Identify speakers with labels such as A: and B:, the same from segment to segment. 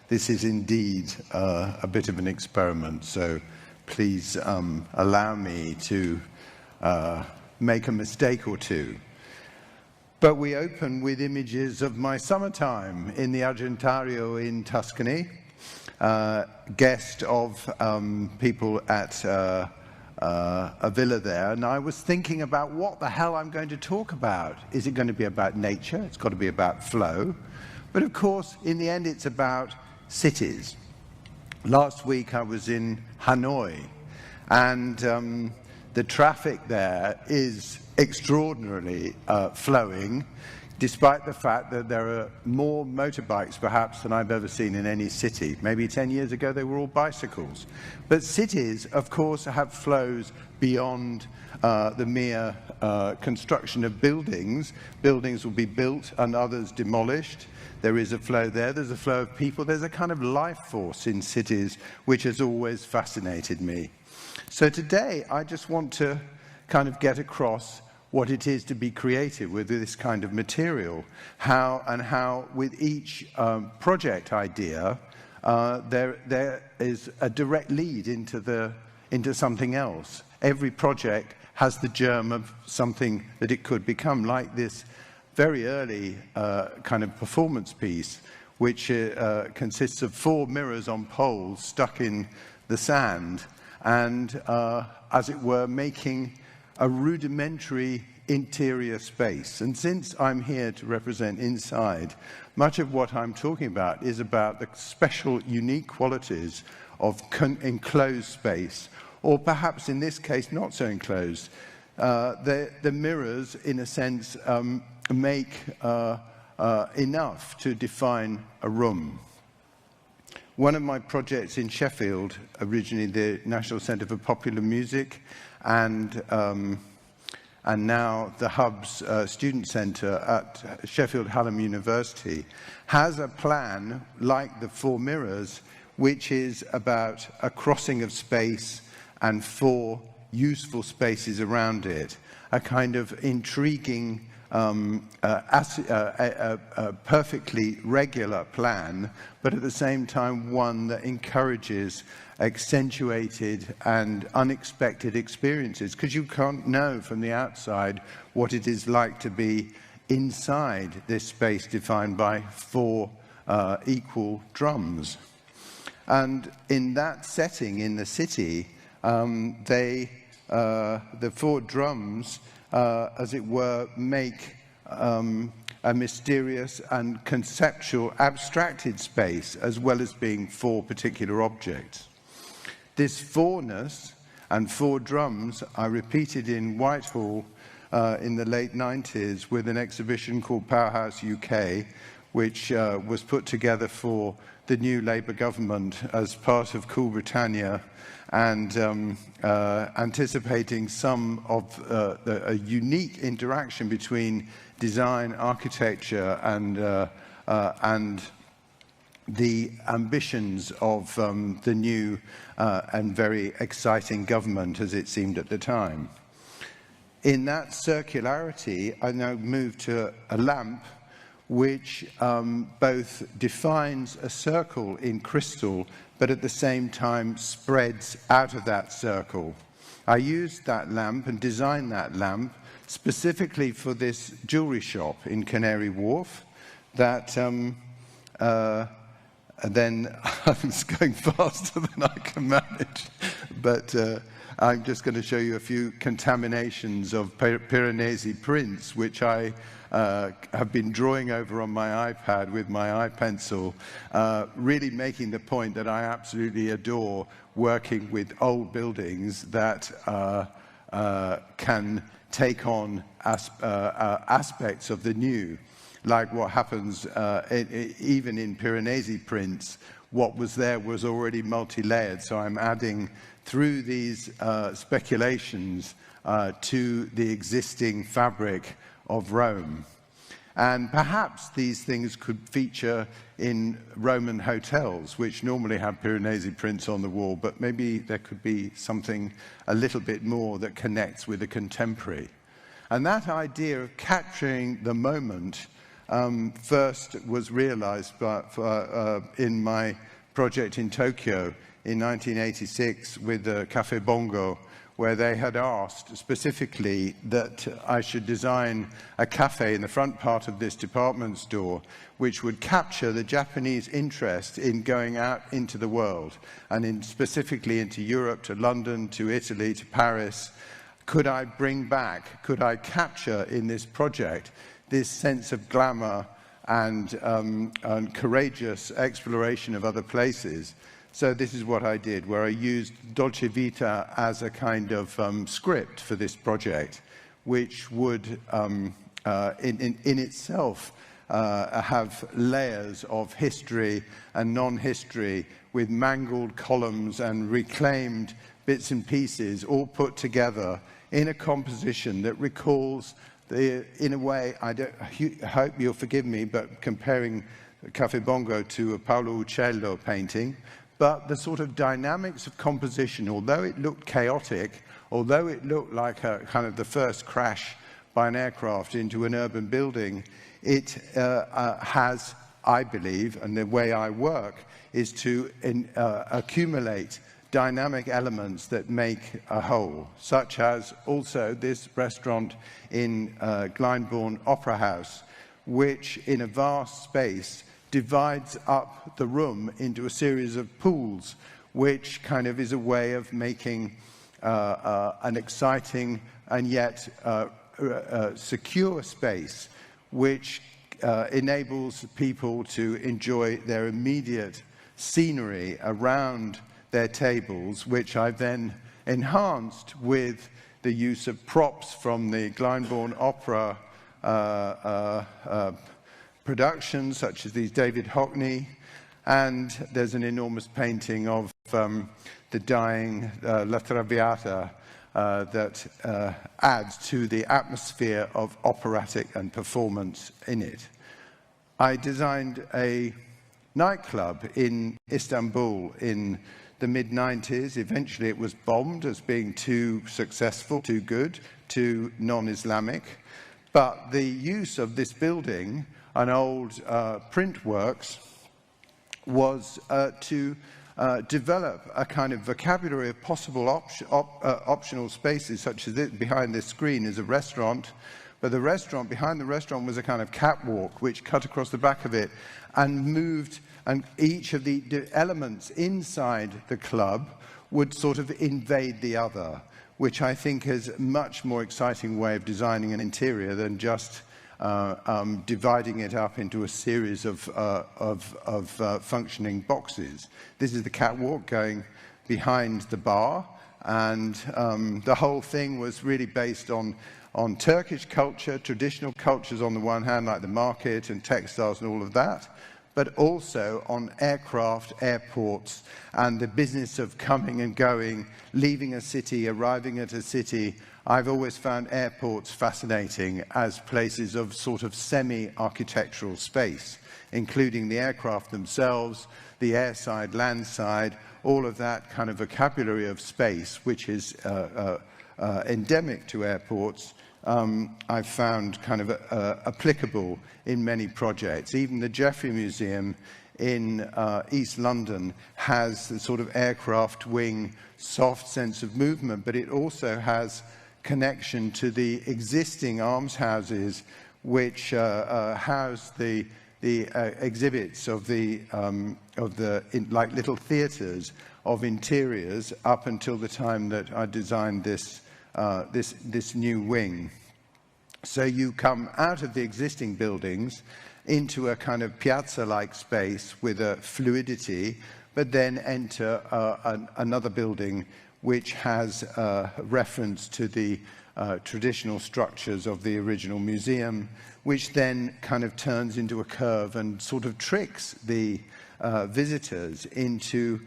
A: this is indeed a bit of an experiment, so please allow me to make a mistake or two. But we open with images of my summertime in the Argentario in Tuscany, guest of people at a villa there, and I was thinking about what the hell I'm going to talk about. Is it going to be about nature? It's got to be about flow. But of course, in the end, it's about cities. Last week I was in Hanoi, and the traffic there is extraordinarily flowing, despite the fact that there are more motorbikes perhaps than I've ever seen in any city. Maybe 10 years ago they were all bicycles. But cities, of course, have flows beyond the mere construction of buildings. Buildings will be built and others demolished. There is a flow there, there's a flow of people, there's a kind of life force in cities which has always fascinated me. So today I just want to kind of get across what it is to be creative with this kind of material, how with each project idea there is a direct lead into something else. Every project has the germ of something that it could become, like this very early kind of performance piece, which consists of 4 mirrors on poles stuck in the sand, and as it were, making a rudimentary interior space. And since I'm here to represent inside, much of what I'm talking about is about the special, unique qualities of enclosed space, or perhaps in this case not so enclosed. The mirrors, in a sense, make enough to define a room. One of my projects in Sheffield, originally the National Centre for Popular Music, and now the Hub's Student Centre at Sheffield Hallam University, has a plan like the 4 mirrors, which is about a crossing of space and 4 useful spaces around it, a kind of intriguing, perfectly regular plan, but at the same time one that encourages accentuated and unexpected experiences, because you can't know from the outside what it is like to be inside this space defined by 4 equal drums. And in that setting in the city, the 4 drums, as it were, make a mysterious and conceptual, abstracted space, as well as being 4 particular objects. This 4-ness and 4 drums I repeated in Whitehall in the late 90s with an exhibition called Powerhouse UK, which was put together for the new Labour government as part of Cool Britannia, and anticipating some of a unique interaction between design, architecture, and the ambitions of the new and very exciting government, as it seemed at the time. In that circularity, I now move to a lamp which both defines a circle in crystal, but at the same time spreads out of that circle. I used that lamp and designed that lamp specifically for this jewellery shop in Canary Wharf that then I was going faster than I can manage, but I'm just going to show you a few contaminations of Piranesi prints, which I have been drawing over on my iPad with my iPencil, really making the point that I absolutely adore working with old buildings that can take on aspects of the new. Like what happens even in Piranesi prints, what was there was already multi-layered, so I'm adding through these speculations to the existing fabric of Rome. And perhaps these things could feature in Roman hotels, which normally have Piranesi prints on the wall, but maybe there could be something a little bit more that connects with the contemporary. And that idea of capturing the moment first was realized in my project in Tokyo in 1986 with Café Bongo, where they had asked specifically that I should design a cafe in the front part of this department store which would capture the Japanese interest in going out into the world, and specifically into Europe, to London, to Italy, to Paris. Could I capture in this project this sense of glamour and courageous exploration of other places? So this is what I did, where I used Dolce Vita as a kind of script for this project, which would in itself have layers of history and non-history, with mangled columns and reclaimed bits and pieces all put together in a composition that recalls, in a way, I hope you'll forgive me, but comparing Café Bongo to a Paolo Uccello painting, but the sort of dynamics of composition, although it looked chaotic, although it looked like a kind of the first crash by an aircraft into an urban building, it has, I believe, and the way I work is to accumulate dynamic elements that make a whole, such as also this restaurant in Glyndebourne Opera House, which in a vast space divides up the room into a series of pools, which kind of is a way of making an exciting and yet secure space, which enables people to enjoy their immediate scenery around their tables, which I then enhanced with the use of props from the Glyndebourne Opera productions, such as these David Hockney, and there's an enormous painting of the dying La Traviata that adds to the atmosphere of operatic and performance in it. I designed a nightclub in Istanbul in the mid-90s. Eventually it was bombed as being too successful, too good, too non-Islamic. But the use of this building, an old print works, was to develop a kind of vocabulary of possible optional spaces, such as this. Behind this screen is a restaurant, but the restaurant, behind the restaurant was a kind of catwalk which cut across the back of it and moved, and each of the elements inside the club would sort of invade the other, which I think is a much more exciting way of designing an interior than just dividing it up into a series of functioning boxes. This is the catwalk going behind the bar, and the whole thing was really based on Turkish culture, traditional cultures on the one hand, like the market and textiles and all of that, but also on aircraft, airports, and the business of coming and going, leaving a city, arriving at a city. I've always found airports fascinating as places of sort of semi-architectural space, including the aircraft themselves, the airside, landside, all of that kind of vocabulary of space, which is endemic to airports. I've found kind of applicable in many projects. Even the Jeffrey Museum in East London has the sort of aircraft wing soft sense of movement, but it also has connection to the existing almshouses which house the exhibits of like little theatres of interiors up until the time that I designed this new wing. So you come out of the existing buildings into a kind of piazza-like space with a fluidity, but then enter another building which has reference to the traditional structures of the original museum, which then kind of turns into a curve and sort of tricks the visitors into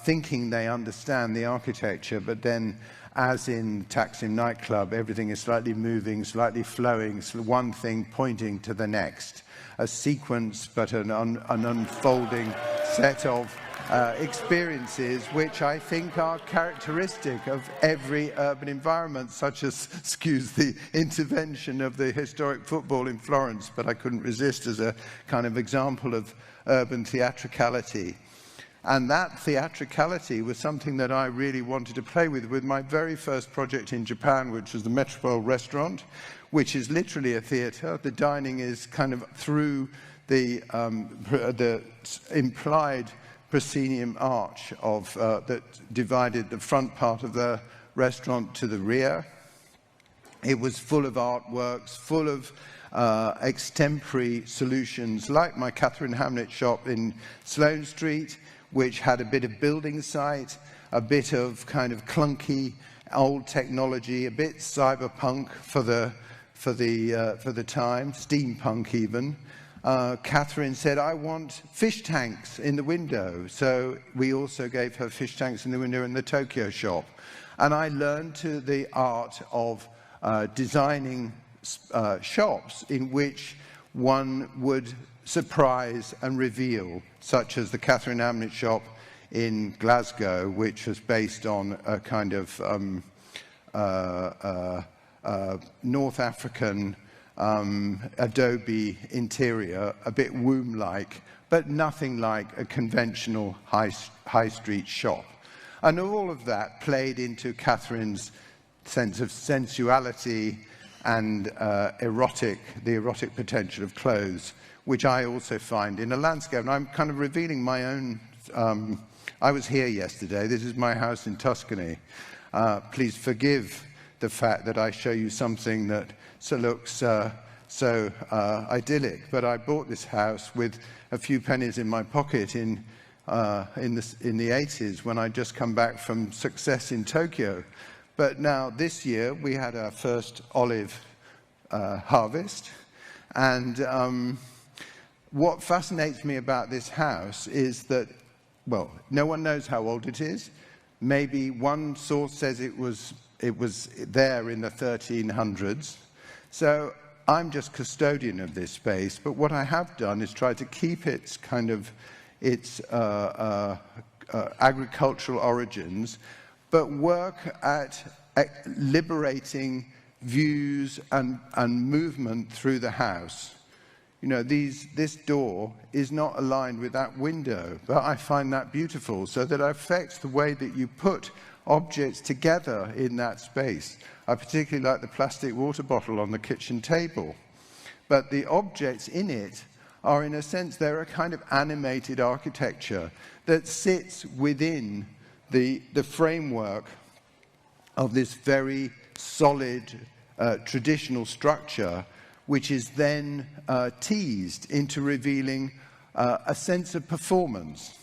A: thinking they understand the architecture, but then, as in Taksim nightclub, everything is slightly moving, slightly flowing, one thing pointing to the next. A sequence, but an unfolding set of experiences which I think are characteristic of every urban environment, such as, excuse the intervention of the historic football in Florence, but I couldn't resist as a kind of example of urban theatricality. And that theatricality was something that I really wanted to play with my very first project in Japan, which was the Metropole restaurant, which is literally a theatre. The dining is kind of through the implied proscenium arch of, that divided the front part of the restaurant to the rear. It was full of artworks, full of extemporary solutions, like my Catherine Hamlet shop in Sloane Street, which had a bit of building site, a bit of kind of clunky old technology, a bit cyberpunk for the time, steampunk even. Catherine said, I want fish tanks in the window. So we also gave her fish tanks in the window in the Tokyo shop. And I learned the art of designing shops in which one would surprise and reveal, such as the Catherine Hamlet shop in Glasgow, which was based on a kind of North African adobe interior, a bit womb-like, but nothing like a conventional high street shop. And all of that played into Catherine's sense of sensuality and the erotic potential of clothes, which I also find in a landscape. And I'm kind of revealing my own, I was here yesterday, this is my house in Tuscany. Please forgive the fact that I show you something that looks so idyllic, but I bought this house with a few pennies in my pocket in the 80s when I'd just come back from success in Tokyo. But now this year we had our first olive harvest, and what fascinates me about this house is that, well, no one knows how old it is. Maybe one source says it was there in the 1300s. So I'm just custodian of this space, but what I have done is try to keep its kind of agricultural origins, but work at liberating views and movement through the house. You know, this door is not aligned with that window, but I find that beautiful, so that it affects the way that you put objects together in that space. I particularly like the plastic water bottle on the kitchen table. But the objects in it are, in a sense, they're a kind of animated architecture that sits within the framework of this very solid traditional structure, which is then teased into revealing a sense of performance,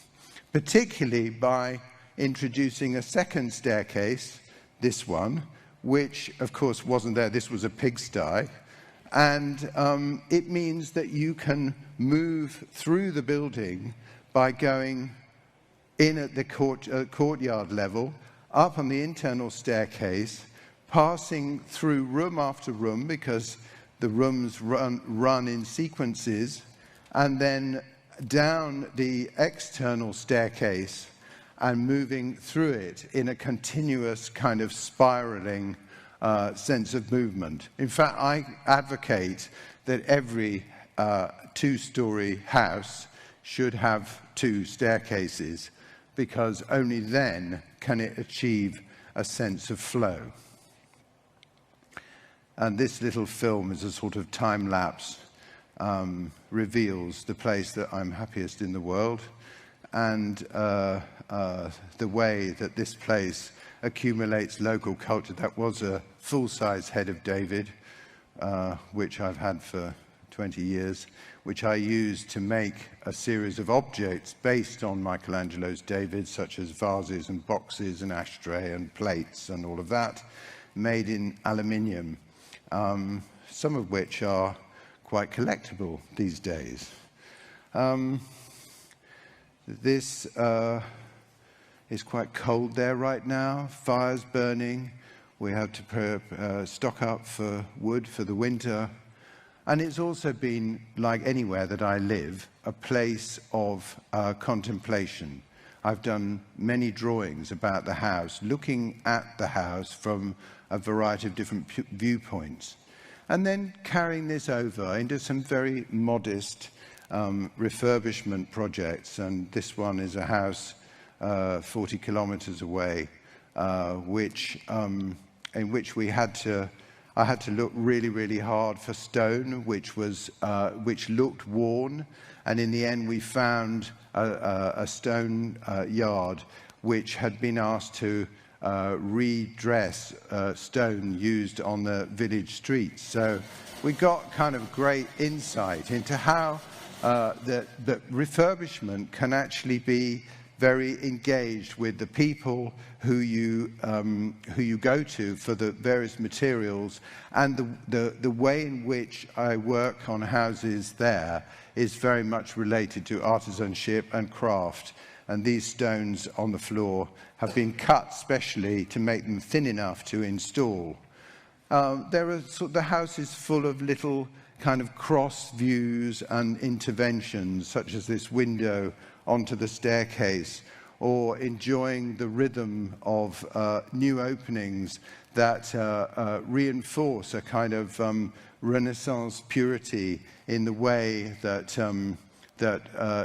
A: particularly by introducing a second staircase, this one, which of course wasn't there. This was a pigsty, and it means that you can move through the building by going in at the courtyard level, up on the internal staircase, passing through room after room, because the rooms run in sequences, and then down the external staircase and moving through it in a continuous kind of spiraling sense of movement. In fact, I advocate that every two-story house should have two staircases, because only then can it achieve a sense of flow. And this little film is a sort of time-lapse, reveals the place that I'm happiest in the world, and the way that this place accumulates local culture. That was a full-size head of David, which I've had for 20 years, which I used to make a series of objects based on Michelangelo's David, such as vases and boxes and ashtray and plates and all of that, made in aluminium, some of which are quite collectible these days. This is quite cold there right now, fire's burning, we have to stock up for wood for the winter, and it's also been, like anywhere that I live, a place of contemplation. I've done many drawings about the house, looking at the house from a variety of different viewpoints, and then carrying this over into some very modest refurbishment projects. And this one is a house 40 kilometers away, in which I had to look really, really hard for stone, which looked worn, and in the end we found a stone yard which had been asked to redress stone used on the village streets. So we got kind of great insight into how that refurbishment can actually be very engaged with the people who you go to for the various materials, and the way in which I work on houses there is very much related to artisanship and craft. And these stones on the floor have been cut specially to make them thin enough to install. The house is full of little kind of cross views and interventions, such as this window onto the staircase, or enjoying the rhythm of new openings that reinforce a kind of Renaissance purity in the way that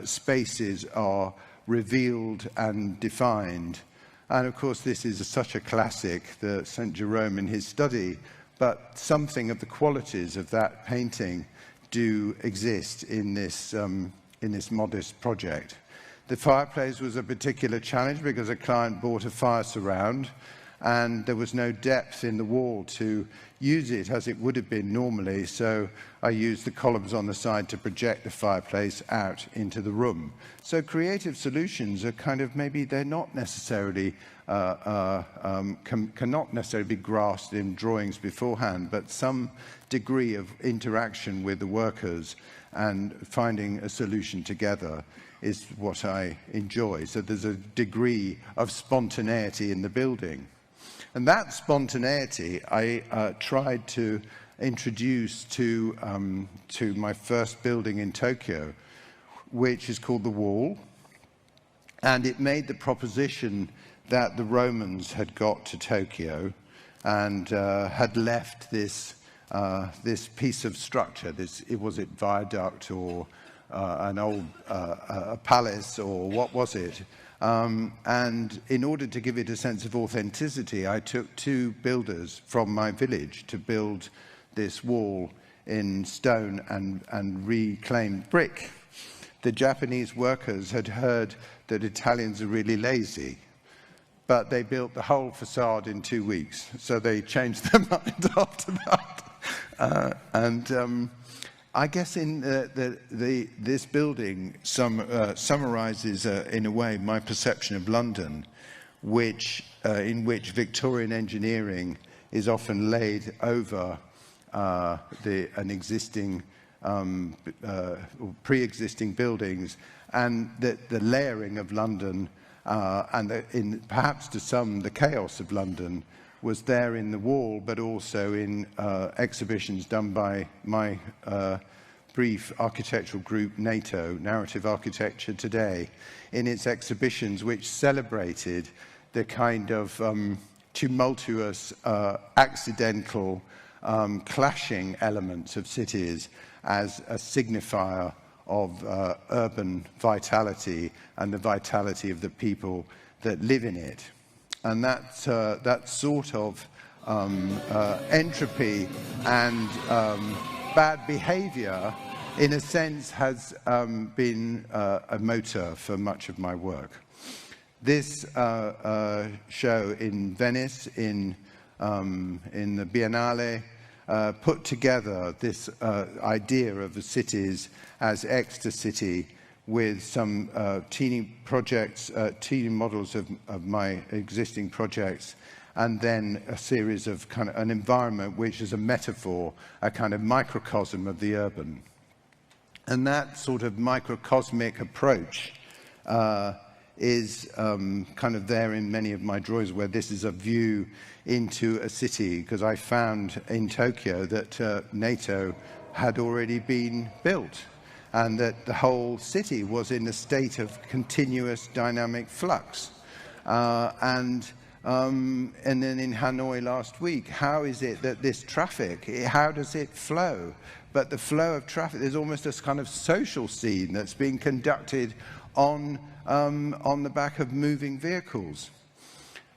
A: spaces are revealed and defined. And of course this is such a classic, the St. Jerome in his study, but something of the qualities of that painting do exist in this modest project. The fireplace was a particular challenge because a client bought a fire surround and there was no depth in the wall to use it as it would have been normally, so I used the columns on the side to project the fireplace out into the room. So creative solutions are kind of, maybe they're not necessarily, cannot necessarily be grasped in drawings beforehand, but some degree of interaction with the workers and finding a solution together is what I enjoy. So there's a degree of spontaneity in the building. And that spontaneity I tried to introduce to my first building in Tokyo, which is called The Wall. And it made the proposition that the Romans had got to Tokyo and had left this piece of structure, was it viaduct or an old a palace, or what was it? And in order to give it a sense of authenticity, I took two builders from my village to build this wall in stone and reclaimed brick. The Japanese workers had heard that Italians are really lazy, but they built the whole facade in 2 weeks, so they changed their mind after that. I guess in this building summarizes, in a way, my perception of London, in which Victorian engineering is often laid over an existing, pre-existing buildings, and the layering of London, and perhaps to some the chaos of London, was there in The Wall, but also in exhibitions done by my brief architectural group, NATO, Narrative Architecture Today, in its exhibitions which celebrated the kind of tumultuous, accidental, clashing elements of cities as a signifier of urban vitality and the vitality of the people that live in it. And that sort of entropy and bad behavior, in a sense, has been a motor for much of my work. This show in Venice, in the Biennale, put together this idea of the cities as ecstasy, with some teeny projects, teeny models of my existing projects, and then a series of kind of an environment which is a metaphor, a kind of microcosm of the urban. And that sort of microcosmic approach is kind of there in many of my drawings, where this is a view into a city, because I found in Tokyo that NATO had already been built. and that the whole city was in a state of continuous dynamic flux. And then in Hanoi last week, how is it that this traffic, how does it flow? But the flow of traffic, there's almost this kind of social scene that's being conducted on the back of moving vehicles.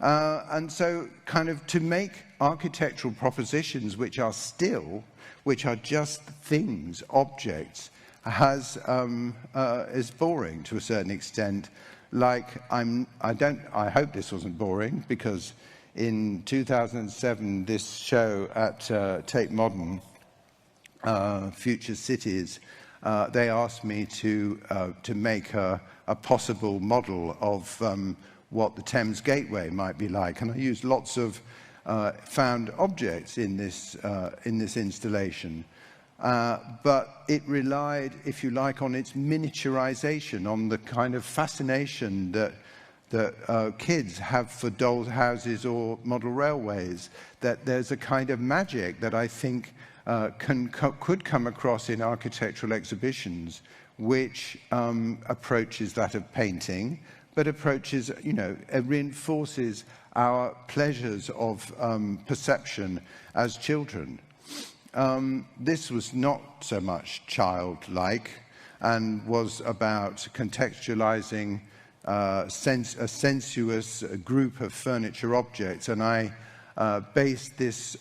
A: And so kind of to make architectural propositions which are just things, objects, is boring to a certain extent. Like, I hope this wasn't boring, because in 2007, this show at Tate Modern, Future Cities, they asked me to make a possible model of what the Thames Gateway might be like, and I used lots of found objects in this installation. But it relied, if you like, on its miniaturization, on the kind of fascination that kids have for doll houses or model railways, that there's a kind of magic that I think could come across in architectural exhibitions, which approaches that of painting, but approaches, reinforces our pleasures of perception as children. This was not so much childlike, and was about contextualizing a sensuous group of furniture objects. And I based this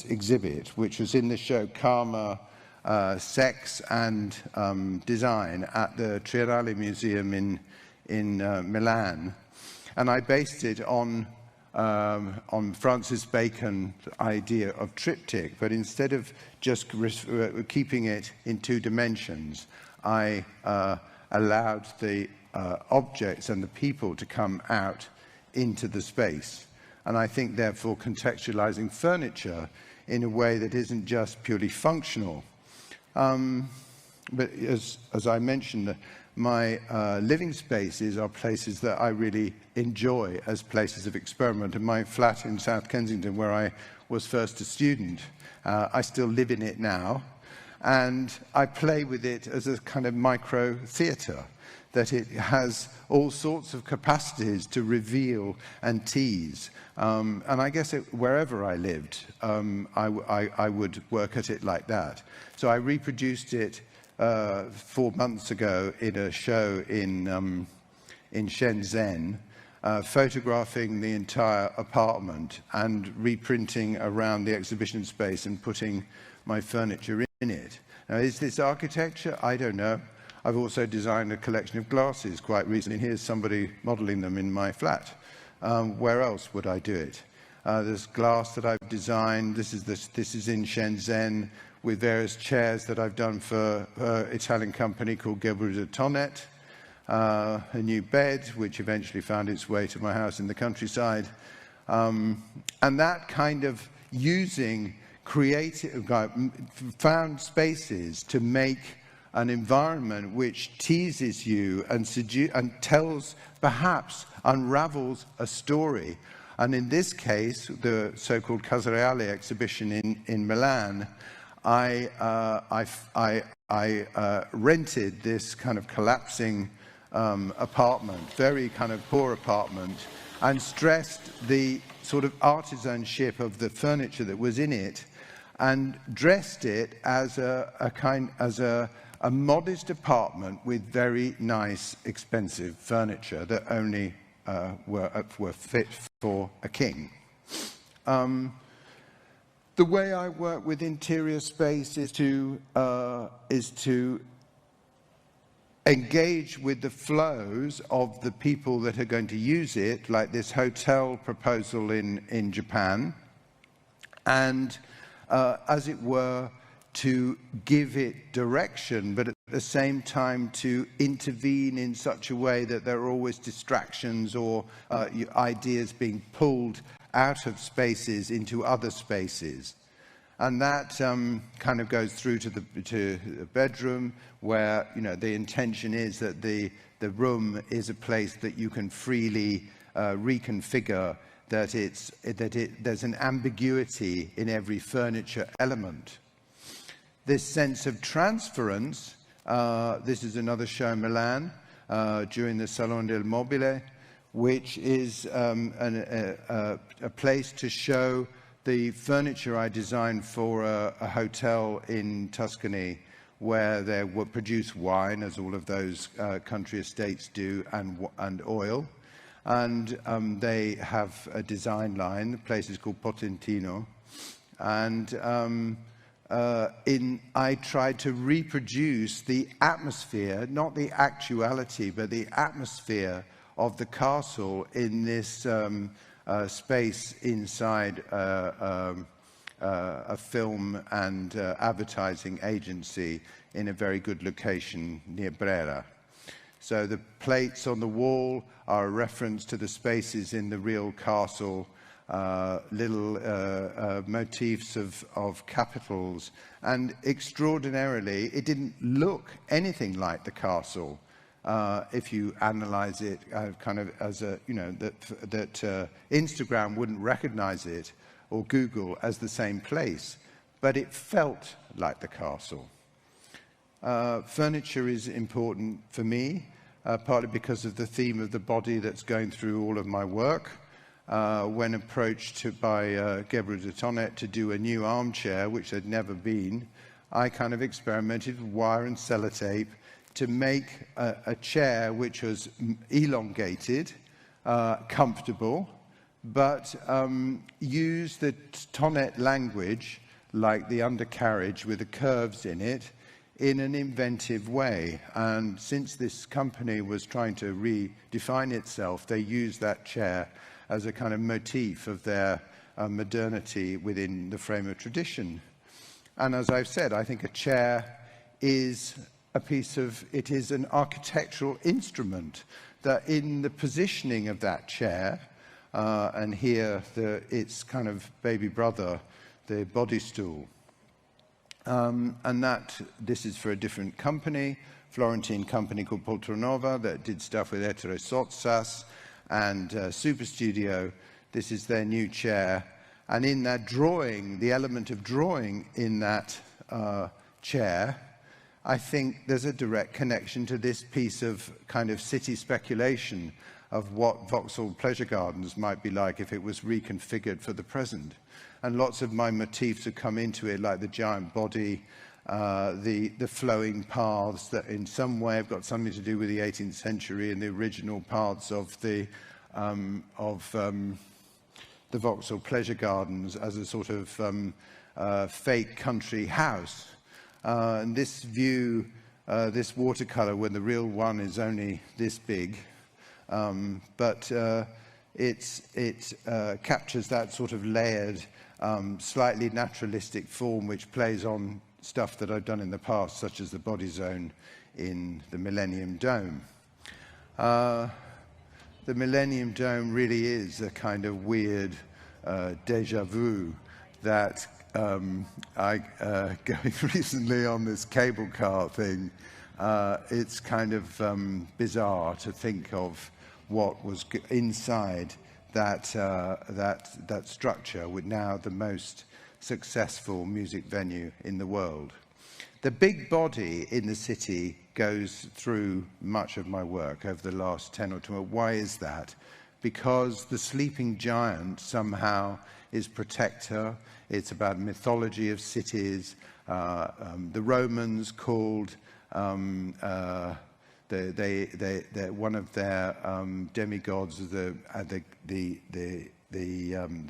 A: exhibit, which was in the show Karma, Sex and Design at the Triennale Museum in Milan, and I based it on Francis Bacon's idea of triptych, but instead of just keeping it in two dimensions, I allowed the objects and the people to come out into the space. And I think, therefore, contextualizing furniture in a way that isn't just purely functional. But as I mentioned, my living spaces are places that I really enjoy as places of experiment. And my flat in South Kensington, where I was first a student, I still live in it now. And I play with it as a kind of micro theatre, that it has all sorts of capacities to reveal and tease. And I guess wherever I lived, I would work at it like that. So I reproduced it 4 months ago in a show in Shenzhen, photographing the entire apartment and reprinting around the exhibition space and putting my furniture in it. Now, is this architecture? I don't know. I've also designed a collection of glasses quite recently. Here's somebody modeling them in my flat. Where else would I do it? There's glass that I've designed. This is in Shenzhen, with various chairs that I've done for an Italian company called Gebruder Tonnet, a new bed, which eventually found its way to my house in the countryside. And that kind of using creative, found spaces to make an environment which teases you and tells, perhaps unravels a story. And in this case, the so-called Casa Reale exhibition in Milan, I rented this kind of collapsing apartment, very kind of poor apartment, and stressed the sort of artisanship of the furniture that was in it, and dressed it as a modest apartment with very nice, expensive furniture that only were fit for a king. The way I work with interior space is to engage with the flows of the people that are going to use it, like this hotel proposal in Japan, and as it were, to give it direction, but at the same time to intervene in such a way that there are always distractions or ideas being pulled out of spaces into other spaces. And that kind of goes through to the bedroom, where the intention is that the room is a place that you can freely reconfigure, that there's an ambiguity in every furniture element. This sense of transference This is another show in Milan during the Salone del Mobile, which is a place to show the furniture I designed for a hotel in Tuscany, where they would produce wine, as all of those country estates do, and oil. And they have a design line. The place is called Potentino. And I tried to reproduce the atmosphere, not the actuality, but the atmosphere of the castle in this space inside a film and advertising agency in a very good location near Brera. So the plates on the wall are a reference to the spaces in the real castle, little motifs of capitals, and extraordinarily, it didn't look anything like the castle. If you analyze it kind of as a, that Instagram wouldn't recognize it, or Google, as the same place, but it felt like the castle. Furniture is important for me, partly because of the theme of the body that's going through all of my work. When approached by Gebru de Tonnet to do a new armchair, which had never been, I kind of experimented with wire and sellotape to make a chair which was elongated, comfortable, but use the Tonnet language, like the undercarriage with the curves in it, in an inventive way. And since this company was trying to redefine itself, they used that chair as a kind of motif of their modernity within the frame of tradition. And as I've said, I think a chair is it is an architectural instrument that in the positioning of that chair, and here its kind of baby brother, the body stool, and this is for a different company, Florentine company called Poltronova, that did stuff with Ettore Sottsass and Super Studio. This is their new chair. And in that drawing, the element of drawing in that chair, I think there's a direct connection to this piece of kind of city speculation of what Vauxhall Pleasure Gardens might be like if it was reconfigured for the present. And lots of my motifs have come into it, like the giant body, the flowing paths that in some way have got something to do with the 18th century and the original paths of the Vauxhall Pleasure Gardens as a sort of fake country house. And this view, this watercolour, when the real one is only this big, but it captures that sort of layered, slightly naturalistic form which plays on stuff that I've done in the past, such as the body zone in the Millennium Dome. The Millennium Dome really is a kind of weird déjà vu that I going recently on this cable car thing. It's kind of bizarre to think of what was inside that structure, with now the most successful music venue in the world. The big body in the city goes through much of my work over the last 10 or 12. Why is that? Because the sleeping giant somehow is protector. It's about mythology of cities. The Romans called one of their demigods the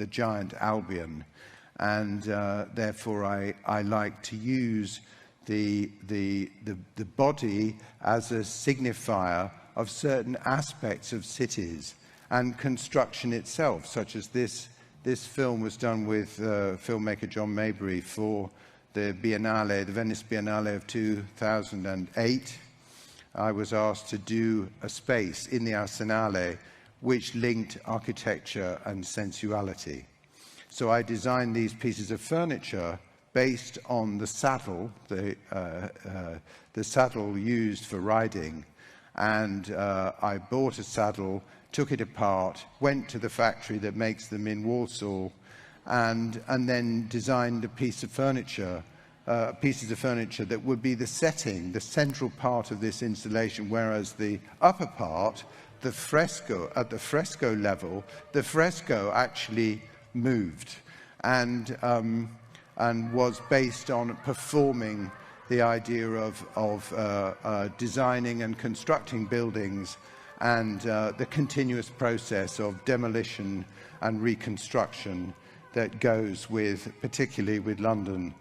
A: giant Albion, and therefore I like to use the body as a signifier of certain aspects of cities and construction itself, such as this film was done with filmmaker John Maybury for the Biennale, the Venice Biennale of 2008. I was asked to do a space in the Arsenale which linked architecture and sensuality. So I designed these pieces of furniture based on the saddle, the saddle used for riding. And I bought a saddle, took it apart, went to the factory that makes them in Warsaw, and then designed a piece of furniture pieces of furniture that would be the setting, the central part of this installation, whereas the upper part, the fresco, at the fresco level, the fresco actually moved and was based on performing the idea of designing and constructing buildings and the continuous process of demolition and reconstruction that goes with, particularly with London,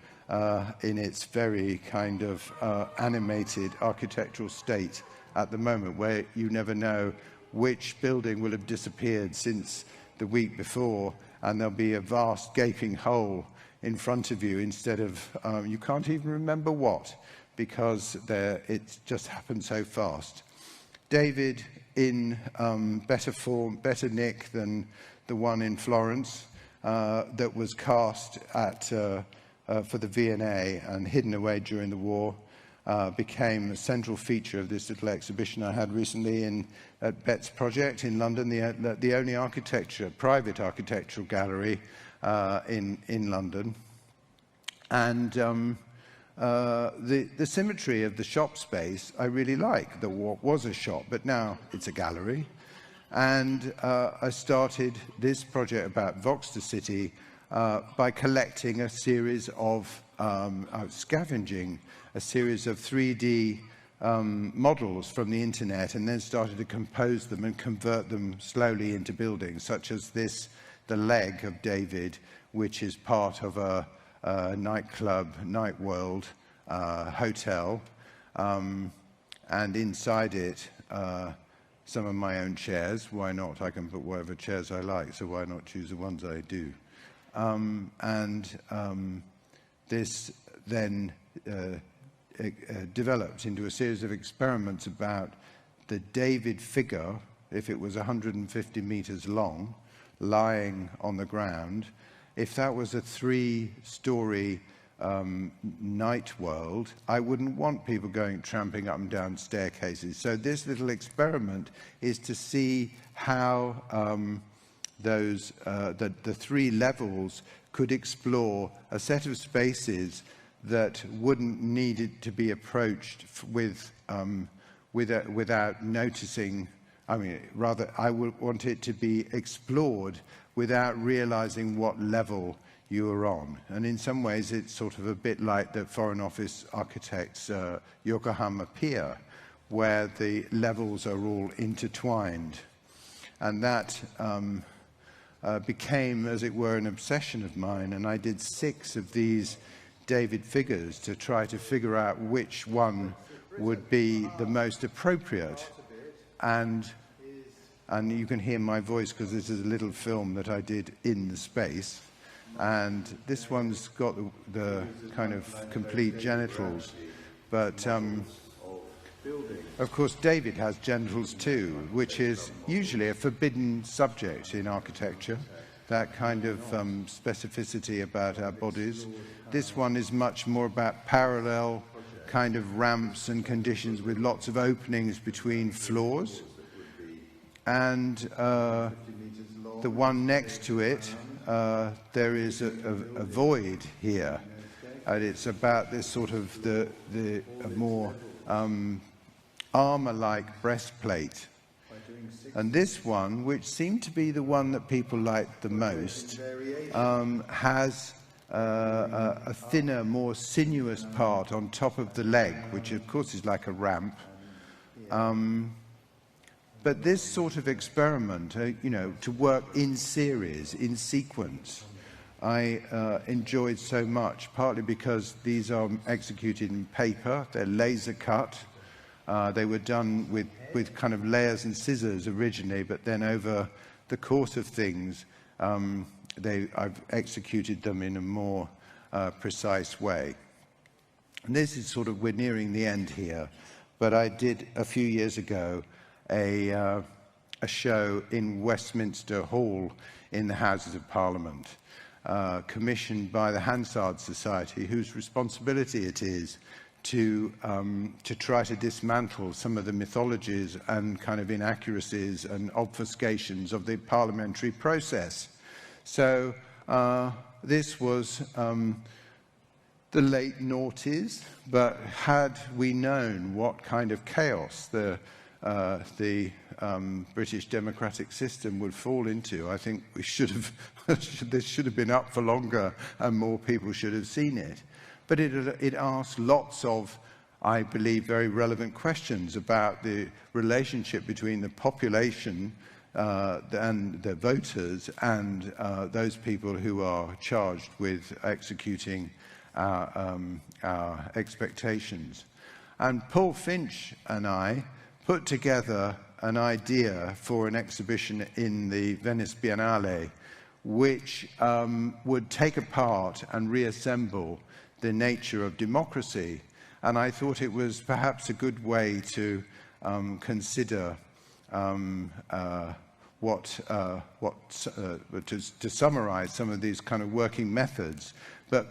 A: in its very kind of animated architectural state at the moment, where you never know which building will have disappeared since the week before, and there'll be a vast gaping hole in front of you instead of, you can't even remember what, because it just happened so fast. David, in better form, better nick than the one in Florence that was cast for the V&A and hidden away during the war, became a central feature of this little exhibition I had recently at Bet's Project in London, the only private architectural gallery in London. And the symmetry of the shop space I really like. What was a shop, but now it's a gallery. And I started this project about Voxter City by collecting a series of, scavenging a series of 3D models from the internet, and then started to compose them and convert them slowly into buildings, such as this, the leg of David, which is part of a nightclub, Night World hotel, and inside it some of my own chairs. Why not? I can put whatever chairs I like, so why not choose the ones I do? This then developed into a series of experiments about the David figure, if it was 150 meters long, lying on the ground. If that was a 3-story night world, I wouldn't want people tramping up and down staircases. So this little experiment is to see how the 3 levels could explore a set of spaces that wouldn't need it to be approached without noticing. I mean, rather, I would want it to be explored without realizing what level you are on. And in some ways, it's sort of a bit like the Foreign Office architects' Yokohama Pier, where the levels are all intertwined. And that became, as it were, an obsession of mine. And I did 6 of these David figures to try to figure out which one would be the most appropriate. And you can hear my voice because this is a little film that I did in the space. And this one's got the kind of complete genitals. But, of course, David has genitals too, which is usually a forbidden subject in architecture, that kind of specificity about our bodies. This one is much more about parallel kind of ramps and conditions with lots of openings between floors. And the one next to it, there is a void here, and it's about this sort of a more armor-like breastplate. And this one, which seemed to be the one that people liked the most, has a thinner, more sinuous part on top of the leg, which of course is like a ramp. But this sort of experiment, to work in series, in sequence, I enjoyed so much, partly because these are executed in paper, they're laser cut. They were done with kind of layers and scissors originally, but then over the course of things, I've executed them in a more precise way. And this is sort of, we're nearing the end here, but I did a few years ago a show in Westminster Hall in the Houses of Parliament, commissioned by the Hansard Society, whose responsibility it is to try to dismantle some of the mythologies and kind of inaccuracies and obfuscations of the parliamentary process. So this was the late noughties, but had we known what kind of chaos the British democratic system would fall into, I think we should have, this should have been up for longer and more people should have seen it. But it asked lots of, I believe, very relevant questions about the relationship between the population and the voters and those people who are charged with executing our expectations. And Paul Finch and I put together an idea for an exhibition in the Venice Biennale which would take apart and reassemble the nature of democracy. And I thought it was perhaps a good way to consider to summarize some of these kind of working methods, but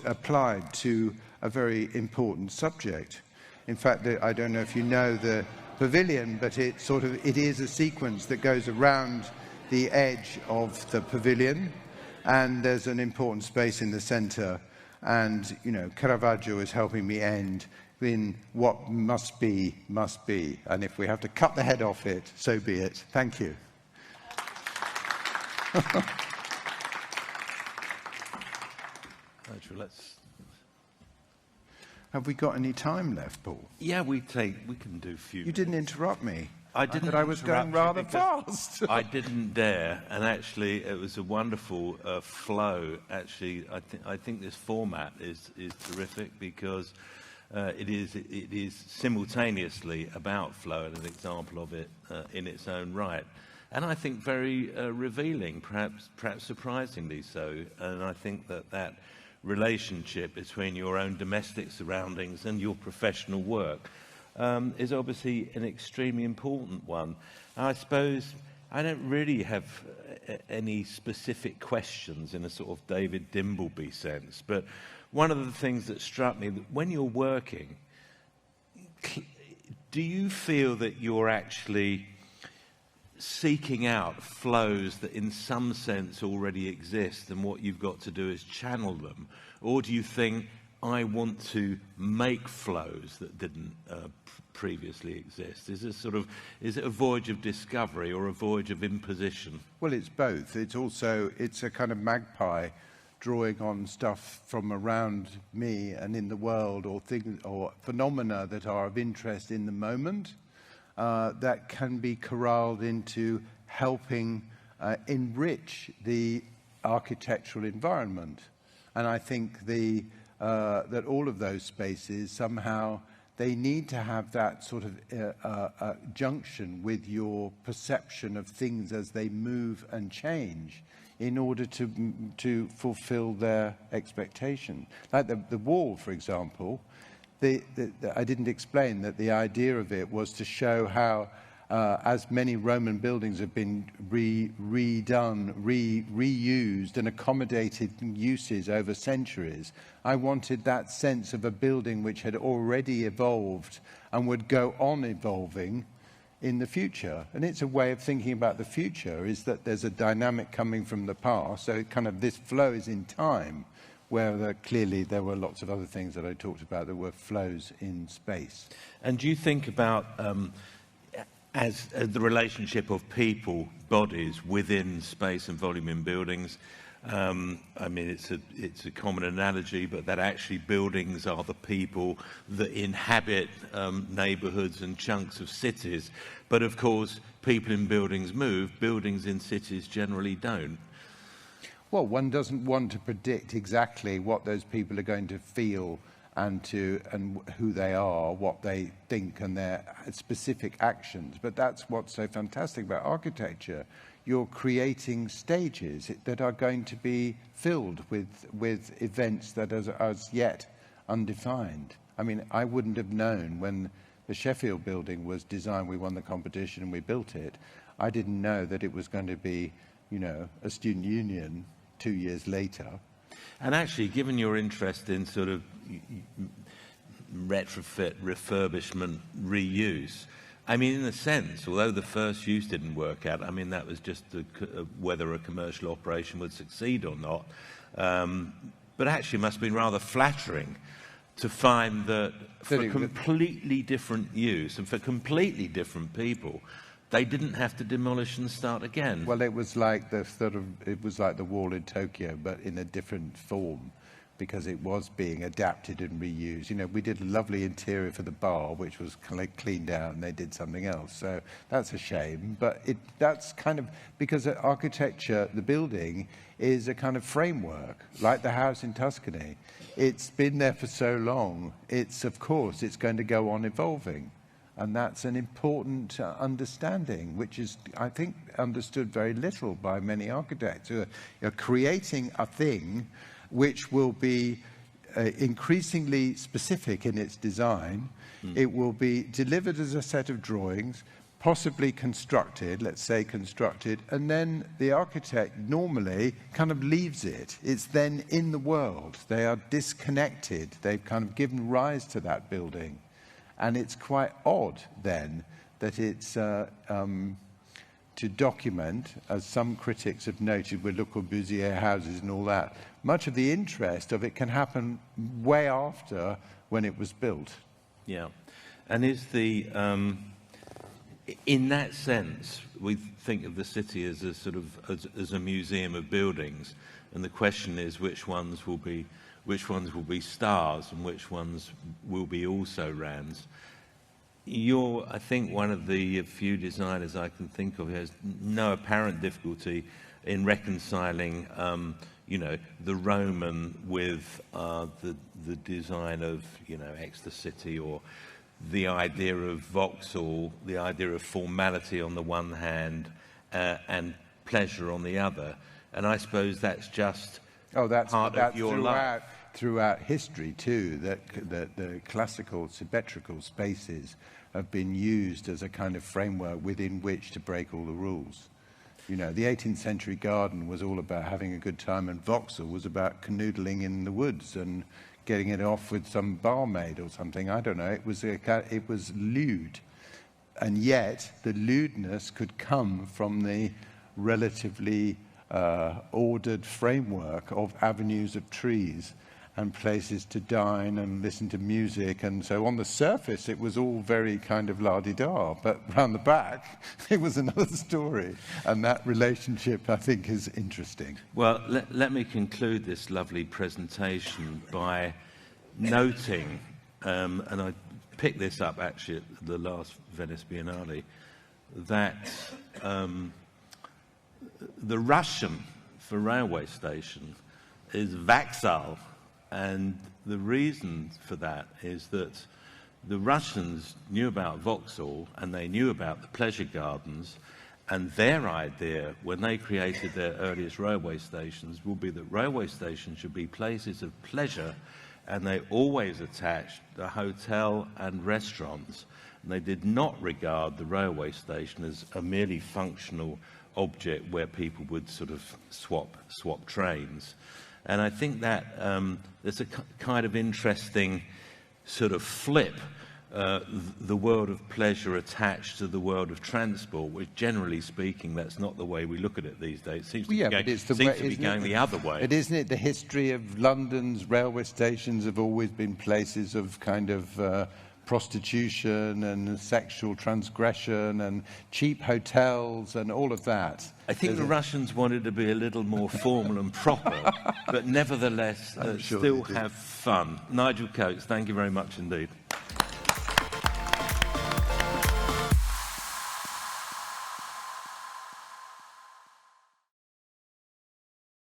A: applied to a very important subject. In fact, I don't know if you know the pavilion, but it is a sequence that goes around the edge of the pavilion, and there's an important space in the center. And, you know, Caravaggio is helping me end in what must be, must be. And if we have to cut the head off it, so be it. Thank you.
B: Nigel, let's...
A: Have we got any time left, Paul?
B: Yeah, we can do a few.
A: You didn't interrupt me.
B: I didn't.
A: But I was going rather fast.
B: I didn't dare, and actually, it was a wonderful flow. Actually, I think this format is terrific because it is simultaneously about flow and an example of it in its own right, and I think very revealing, perhaps surprisingly so. And I think that relationship between your own domestic surroundings and your professional work is obviously an extremely important one. I suppose I don't really have any specific questions in a sort of David Dimbleby sense, but one of the things that struck me, that when you're working, do you feel that you're actually seeking out flows that in some sense already exist and what you've got to do is channel them? Or do you think, I want to make flows that didn't previously exist? Is it a voyage of discovery or a voyage of imposition?
A: Well, it's both. It's a kind of magpie drawing on stuff from around me and in the world, or things or phenomena that are of interest in the moment, that can be corralled into helping enrich the architectural environment. And I think that all of those spaces somehow, they need to have that sort of junction with your perception of things as they move and change in order to fulfill their expectation. Like the wall, for example, I didn't explain that the idea of it was to show how as many Roman buildings have been redone, reused and accommodated uses over centuries, I wanted that sense of a building which had already evolved and would go on evolving in the future. And it's a way of thinking about the future, is that there's a dynamic coming from the past, so kind of this flow is in time, where clearly there were lots of other things that I talked about that were flows in space.
B: And do you think about as the relationship of people, bodies within space and volume in buildings? I mean, it's a common analogy, but that actually buildings are the people that inhabit neighbourhoods and chunks of cities. But of course, people in buildings move, buildings in cities generally don't.
A: Well, one doesn't want to predict exactly what those people are going to feel and who they are, what they think, and their specific actions. But that's what's so fantastic about architecture. You're creating stages that are going to be filled with events that are as yet undefined. I mean, I wouldn't have known when the Sheffield building was designed. We won the competition and we built it. I didn't know that it was going to be, you know, a student union 2 years later.
B: And actually, given your interest in sort of retrofit, refurbishment, reuse, I mean, in a sense, although the first use didn't work out, I mean, that was just whether a commercial operation would succeed or not. but actually it must have been rather flattering to find that for completely different use and for completely different people, they didn't have to demolish and start again.
A: Well, it was like the wall in Tokyo, but in a different form, because it was being adapted and reused. You know, we did a lovely interior for the bar, which was cleaned out, and they did something else. So that's a shame. But that's kind of, because architecture, the building, is a kind of framework, like the house in Tuscany. It's been there for so long. Of course, it's going to go on evolving. And that's an important understanding, which is, I think, understood very little by many architects who are creating a thing which will be increasingly specific in its design. It will be delivered as a set of drawings, possibly constructed, let's say constructed, and then the architect normally kind of leaves it. It's then in the world. They are disconnected. They've kind of given rise to that building. And it's quite odd then that it's to document, as some critics have noted with Le Corbusier houses and all that, much of the interest of it can happen way after when it was built.
B: Yeah. And is the, in that sense, we think of the city as a sort of, as a museum of buildings, and the question is which ones will be stars and which ones will be also Rands. You're, I think, one of the few designers I can think of who has no apparent difficulty in reconciling, you know, the Roman with the design of, you know, Exeter City, or the idea of Vauxhall, the idea of formality on the one hand and pleasure on the other. And I suppose that's just part of your life.
A: Throughout history too, that the classical symmetrical spaces have been used as a kind of framework within which to break all the rules. You know, the 18th century garden was all about having a good time, and Vauxhall was about canoodling in the woods and getting it off with some barmaid or something. I don't know. It was lewd, and yet the lewdness could come from the relatively ordered framework of avenues of trees and places to dine and listen to music. And so on the surface, it was all very kind of la-di-da, but round the back, it was another story. And that relationship, I think, is interesting.
B: Well, let me conclude this lovely presentation by noting, and I picked this up actually at the last Venice Biennale, that the Russian for railway station is Vauxhall. And the reason for that is that the Russians knew about Vauxhall and they knew about the pleasure gardens, and their idea when they created their earliest railway stations will be that railway stations should be places of pleasure, and they always attached the hotel and restaurants, and they did not regard the railway station as a merely functional object where people would sort of swap trains. And I think that there's a kind of interesting sort of flip, the world of pleasure attached to the world of transport, which generally speaking, that's not the way we look at it these days. It seems to be going the other way.
A: But isn't it the history of London's railway stations have always been places of kind of prostitution and sexual transgression and cheap hotels and all of that?
B: I think the Russians wanted to be a little more formal and proper, but nevertheless still have fun. Nigel Coates, thank you very much indeed.